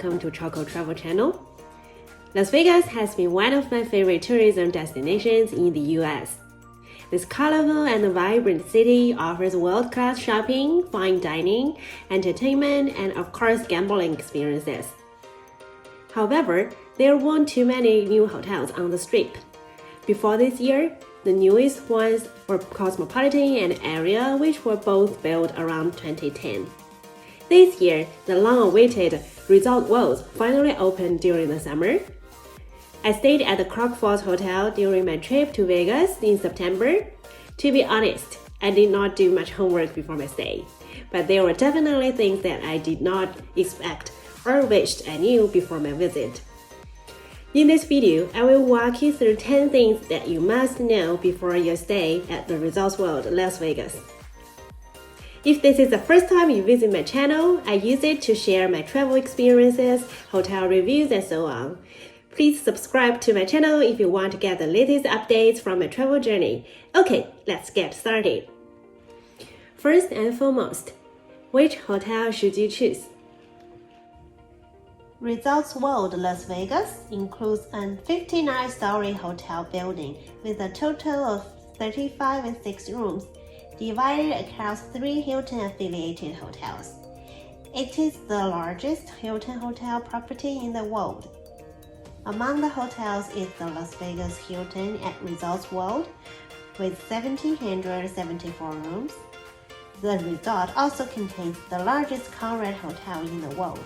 welcome to Choco Travel Channel. Las Vegas has been one of my favorite tourism destinations in the US. This colorful and vibrant city offers world-class shopping, fine dining, entertainment, and of course gambling experiences. However, there weren't too many new hotels on the strip. Before this year, the newest ones were Cosmopolitan and Area, which were both built around 2010. This year, the long-awaited Resort World finally opened during the summer. I stayed at the Crockfords Hotel during my trip to Vegas in September. To be honest, I did not do much homework before my stay, but there were definitely things that I did not expect or wished I knew before my visit. In this video, I will walk you through 10 things that you must know before your stay at the Resorts World Las Vegas. If this is the first time you visit my channel, I use it to share my travel experiences, hotel reviews, and so on. Please subscribe to my channel if you want to get the latest updates from my travel journey. Okay, let's get started. First and foremost, which hotel should you choose? Resorts World Las Vegas includes a 59-story hotel building with a total of 35 and 6 rooms, divided across 3 Hilton-affiliated hotels. It is the largest Hilton hotel property in the world. Among the hotels is the Las Vegas Hilton at Resorts World with 1,774 rooms. The resort also contains the largest Conrad hotel in the world,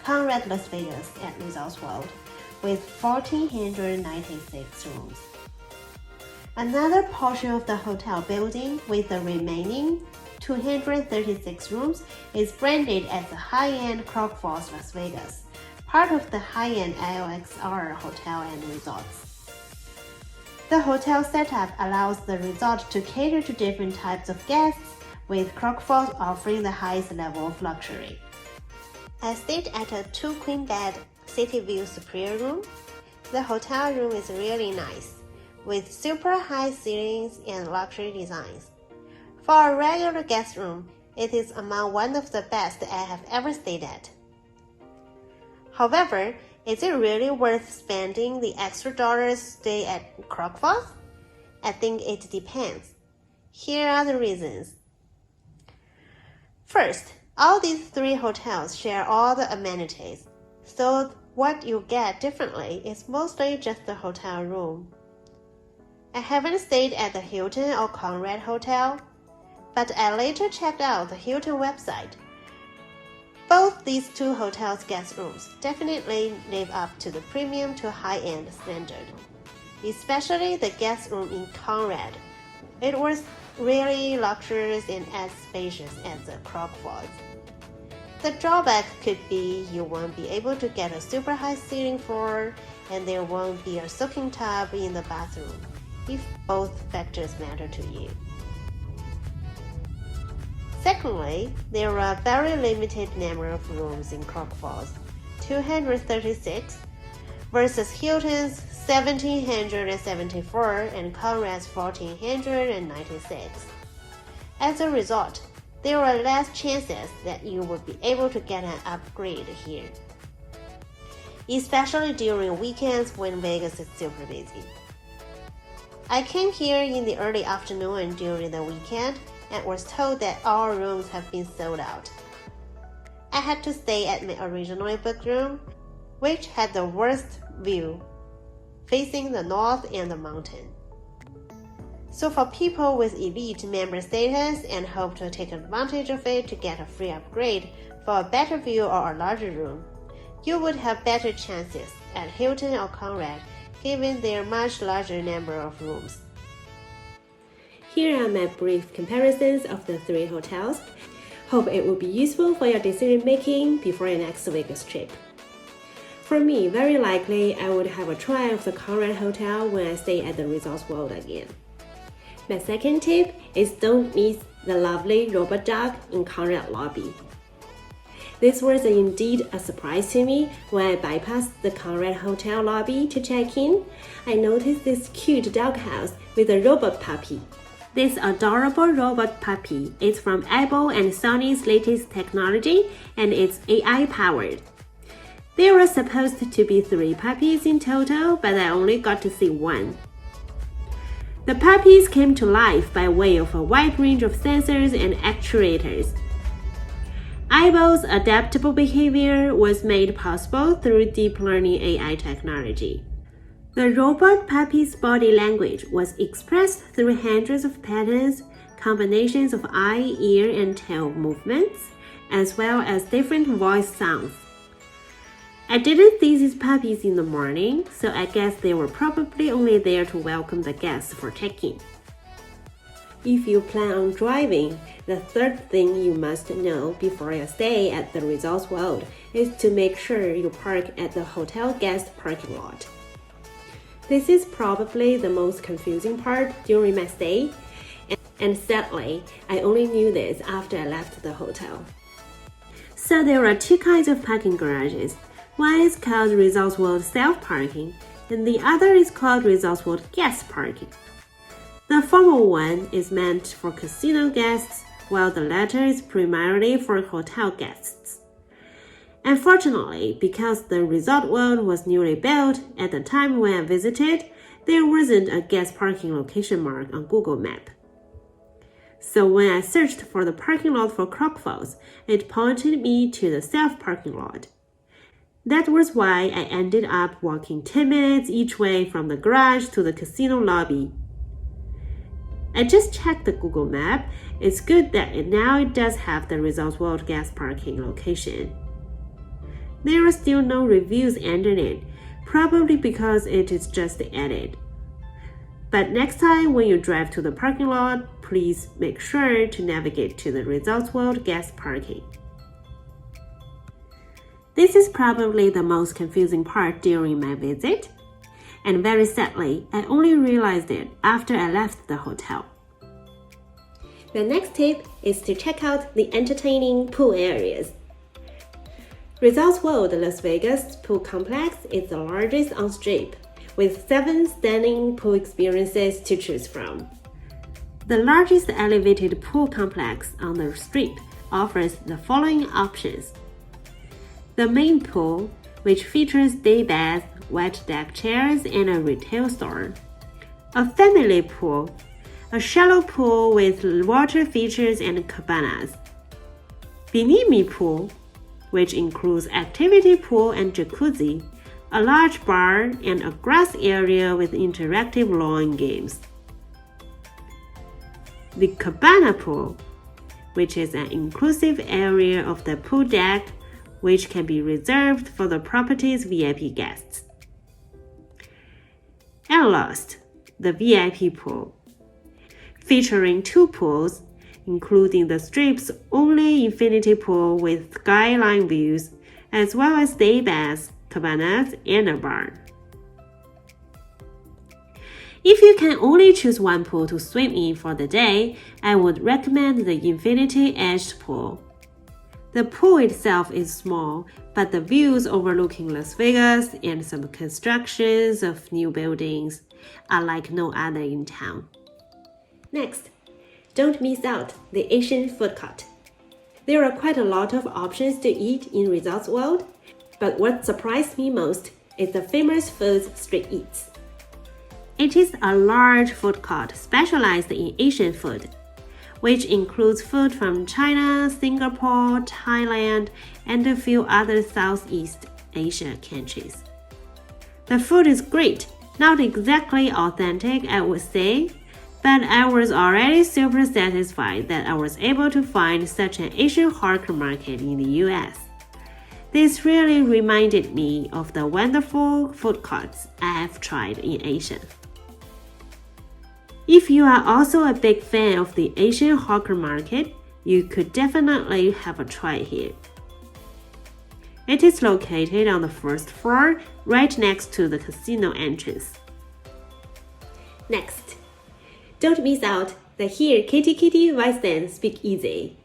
Conrad Las Vegas at Resorts World, with 1,496 rooms. Another portion of the hotel building, with the remaining 236 rooms, is branded as the high-end Crockfords Las Vegas, part of the high-end LXR Hotel and Resorts. The hotel setup allows the resort to cater to different types of guests, with Crockfords offering the highest level of luxury. I stayed at a 2-queen-bed City View Superior room. The hotel room is really nice, with super high ceilings and luxury designs. For a regular guest room, it is among one of the best I have ever stayed at. However, is it really worth spending the extra dollars to stay at Crockfords? I think it depends. Here are the reasons. First, all these 3 hotels share all the amenities, so what you get differently is mostly just the hotel room. I haven't stayed at the Hilton or Conrad Hotel, but I later checked out the Hilton website. Both these 2 hotels' guest rooms definitely live up to the premium to high-end standard, especially the guest room in Conrad. It was really luxurious and as spacious as the Crockfords. The drawback could be you won't be able to get a super high ceiling floor, and there won't be a soaking tub in the bathroom, if both factors matter to you. Secondly, there are a very limited number of rooms in Crockfords, 236, versus Hilton's 1,774 and Conrad's 1,496. As a result, there are less chances that you will be able to get an upgrade here, especially during weekends when Vegas is super busy. I came here in the early afternoon during the weekend and was told that all rooms have been sold out. I had to stay at my originally booked room, which had the worst view, facing the north and the mountain. So for people with elite member status and hope to take advantage of it to get a free upgrade for a better view or a larger room, you would have better chances at Hilton or Conrad given their much larger number of rooms. Here are my brief comparisons of the 3 hotels. Hope it will be useful for your decision making before your next Vegas trip. For me, very likely I would have a try of the Conrad Hotel when I stay at the Resorts World again. My second tip is don't miss the lovely robot dog in Conrad lobby. This was indeed a surprise to me when I bypassed the Conrad Hotel lobby to check in. I noticed this cute doghouse with a robot puppy. This adorable robot puppy is from Apple and Sony's latest technology, and it's AI powered. There were supposed to be 3 puppies in total, but I only got to see 1. The puppies came to life by way of a wide range of sensors and actuators. Eyeballs' adaptable behavior was made possible through deep learning AI technology. The robot puppy's body language was expressed through hundreds of patterns, combinations of eye, ear, and tail movements, as well as different voice sounds. I didn't see these puppies in the morning, so I guess they were probably only there to welcome the guests for check-in. If you plan on driving, the third thing you must know before your stay at the Resorts World is to make sure you park at the hotel guest parking lot. This is probably the most confusing part during my stay, and sadly, I only knew this after I left the hotel. So there are 2 kinds of parking garages. One is called Resorts World self-parking, and the other is called Resorts World guest parking. The former one is meant for casino guests, while the latter is primarily for hotel guests. Unfortunately, because the Resort World was newly built at the time when I visited, there wasn't a guest parking location mark on Google Map. So when I searched for the parking lot for Crockfords, it pointed me to the self-parking lot. That was why I ended up walking 10 minutes each way from the garage to the casino lobby. I just checked the Google Map. It's good that now it does have the Resorts World guest parking location. There are still no reviews underneath, probably because it is just added. But next time when you drive to the parking lot, please make sure to navigate to the Resorts World guest parking. This is probably the most confusing part during my visit, and very sadly, I only realized it after I left the hotel. The next tip is to check out the entertaining pool areas. Resorts World Las Vegas Pool Complex is the largest on Strip, with 7 stunning pool experiences to choose from. The largest elevated pool complex on the Strip offers the following options. The main pool, which features day baths, wet deck chairs, and a retail store. A family pool, a shallow pool with water features and cabanas. Bimini pool, which includes activity pool and jacuzzi, a large bar, and a grass area with interactive lawn games. The cabana pool, which is an inclusive area of the pool deck, which can be reserved for the property's VIP guests. And last, the VIP pool, featuring 2 pools, including the Strip's only infinity pool with skyline views, as well as day baths, cabanas, and a bar. If you can only choose one pool to swim in for the day, I would recommend the Infinity Edged pool. The pool itself is small, but the views overlooking Las Vegas and some constructions of new buildings are like no other in town. Next, don't miss out the Asian food court. There are quite a lot of options to eat in Resorts World, but what surprised me most is the famous Foods Street Eats. It is a large food court specialized in Asian food, which includes food from China, Singapore, Thailand, and a few other Southeast Asia countries. The food is great, not exactly authentic, I would say, but I was already super satisfied that I was able to find such an Asian hawker market in the US. This really reminded me of the wonderful food courts I have tried in Asia. If you are also a big fan of the Asian hawker market, you could definitely have a try here. It is located on the first floor, right next to the casino entrance. Next, don't miss out the Here Kitty Kitty Western Speakeasy.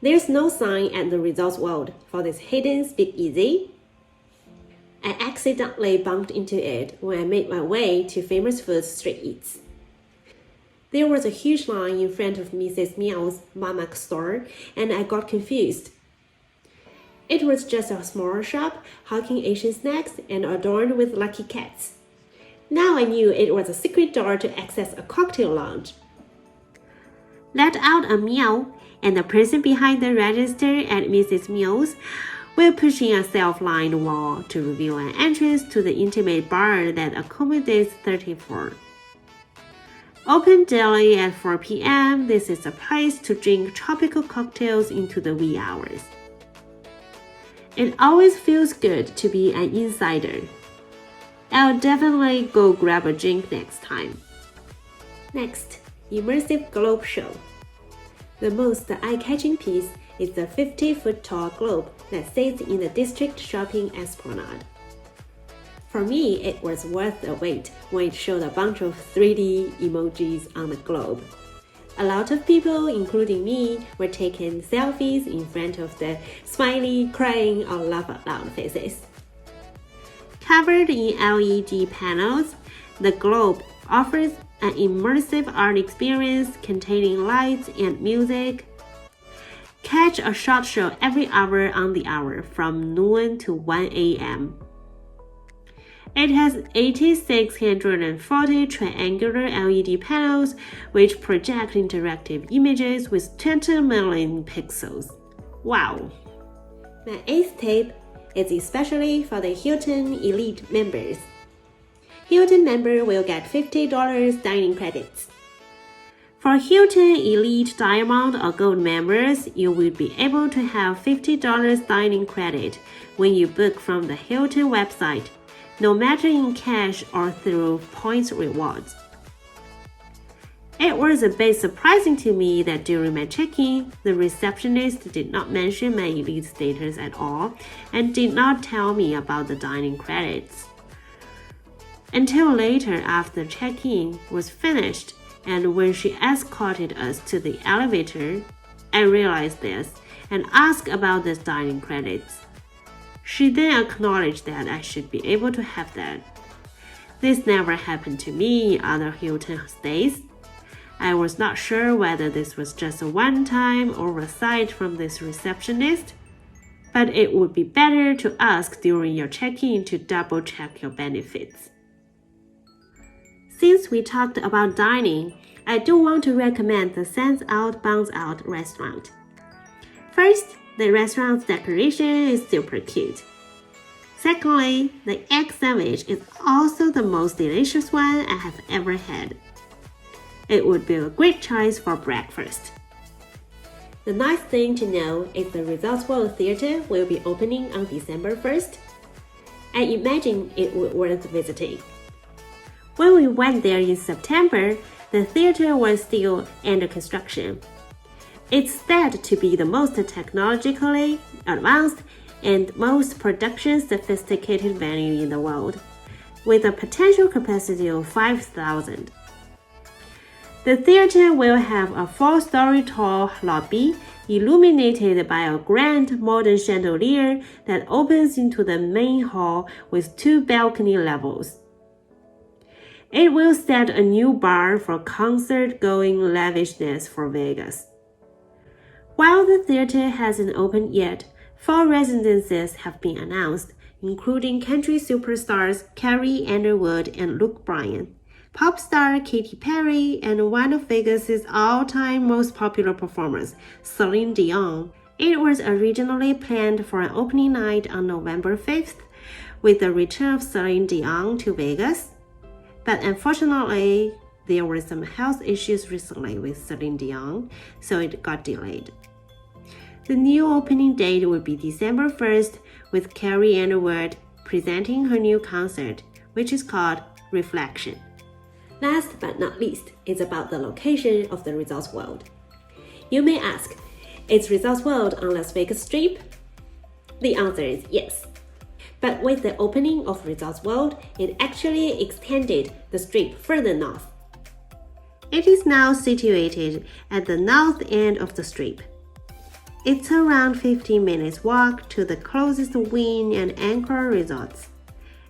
There's no sign at the Resorts World for this hidden speakeasy. I accidentally bumped into it when I made my way to Famous Foods Street Eats. There was a huge line in front of Mrs. Meow's Mama store, and I got confused. It was just a small shop, hawking Asian snacks and adorned with lucky cats. Now I knew it was a secret door to access a cocktail lounge. Let out a meow, and the person behind the register at Mrs. Mills will push in a self-lined wall to reveal an entrance to the intimate bar that accommodates 34. Open daily at 4 p.m., this is a place to drink tropical cocktails into the wee hours. It always feels good to be an insider. I'll definitely go grab a drink next time. Next, Immersive Globe Show. The most eye-catching piece is the 50-foot-tall globe that sits in the district shopping esplanade. For me, it was worth the wait when it showed a bunch of 3D emojis on the globe. A lot of people, including me, were taking selfies in front of the smiley, crying, or laugh out loud faces. Covered in LED panels, the globe offers an immersive art experience containing lights and music. Catch a short show every hour on the hour from noon to 1 a.m. It has 8,640 triangular LED panels which project interactive images with 20 million pixels. Wow! My 8th tip is especially for the Hilton Elite members. Hilton member will get $50 dining credits. For Hilton Elite Diamond or Gold members, you will be able to have $50 dining credit when you book from the Hilton website, no matter in cash or through points rewards. It was a bit surprising to me that during my check-in, the receptionist did not mention my elite status at all and did not tell me about the dining credits. Until later after check-in was finished and when she escorted us to the elevator, I realized this and asked about the dining credits. She then acknowledged that I should be able to have that. This never happened to me in other Hilton stays. I was not sure whether this was just a one-time oversight from this receptionist, but it would be better to ask during your check-in to double-check your benefits. Since we talked about dining, I do want to recommend the Sands Out Bounce Out restaurant. First, the restaurant's decoration is super cute. Secondly, the egg sandwich is also the most delicious one I have ever had. It would be a great choice for breakfast. The nice thing to know is the Resorts World Theater will be opening on December 1st. I imagine it would worth visiting. When we went there in September, the theater was still under construction. It's said to be the most technologically advanced and most production-sophisticated venue in the world, with a potential capacity of 5,000. The theater will have a 4-story tall lobby illuminated by a grand modern chandelier that opens into the main hall with 2 balcony levels. It will set a new bar for concert-going lavishness for Vegas. While the theater hasn't opened yet, 4 residences have been announced, including country superstars Carrie Underwood and Luke Bryan, pop star Katy Perry, and one of Vegas's all-time most popular performers, Celine Dion. It was originally planned for an opening night on November 5th, with the return of Celine Dion to Vegas. But unfortunately, there were some health issues recently with Celine Dion, so it got delayed. The new opening date will be December 1st, with Carrie Underwood presenting her new concert, which is called Reflection. Last but not least, it's about the location of the Resorts World. You may ask, is Resorts World on Las Vegas Strip? The answer is yes. But with the opening of Resorts World, it actually extended the strip further north. It is now situated at the north end of the strip. It's around 15 minutes walk to the closest Wynn and Anchor resorts,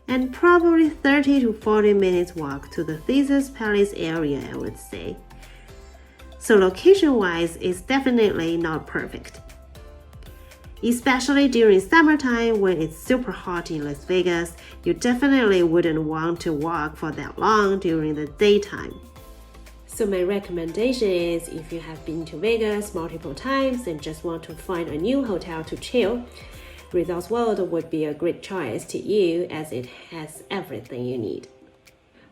and probably 30 to 40 minutes walk to the Caesars Palace area, I would say. So location-wise, it's definitely not perfect. Especially during summertime when it's super hot in Las Vegas, you definitely wouldn't want to walk for that long during the daytime. So my recommendation is if you have been to Vegas multiple times and just want to find a new hotel to chill, Resorts World would be a great choice to you as it has everything you need.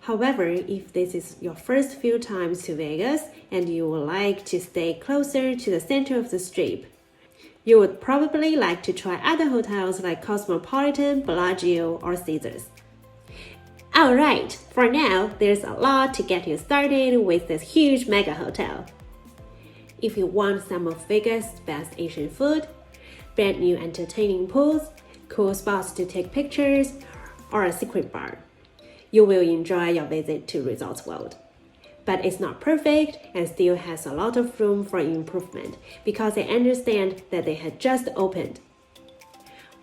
However, if this is your first few times to Vegas and you would like to stay closer to the center of the Strip, you would probably like to try other hotels like Cosmopolitan, Bellagio, or Caesars. Alright, for now, there's a lot to get you started with this huge mega hotel. If you want some of Vegas' best Asian food, brand new entertaining pools, cool spots to take pictures, or a secret bar, you will enjoy your visit to Resorts World. But it's not perfect and still has a lot of room for improvement because I understand that they had just opened.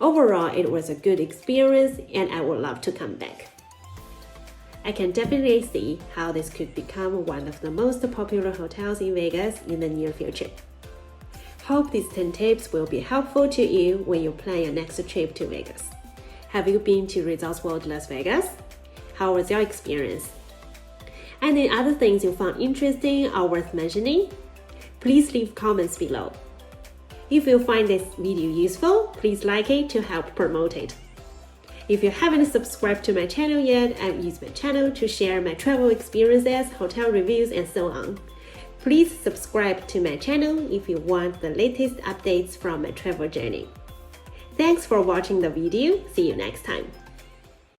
Overall, it was a good experience and I would love to come back. I can definitely see how this could become one of the most popular hotels in Vegas in the near future. Hope these 10 tips will be helpful to you when you plan your next trip to Vegas. Have you been to Resorts World Las Vegas? How was your experience? Any other things you found interesting or worth mentioning? Please leave comments below. If you find this video useful, please like it to help promote it. If you haven't subscribed to my channel yet, I use my channel to share my travel experiences, hotel reviews, and so on. Please subscribe to my channel if you want the latest updates from my travel journey. Thanks for watching the video. See you next time.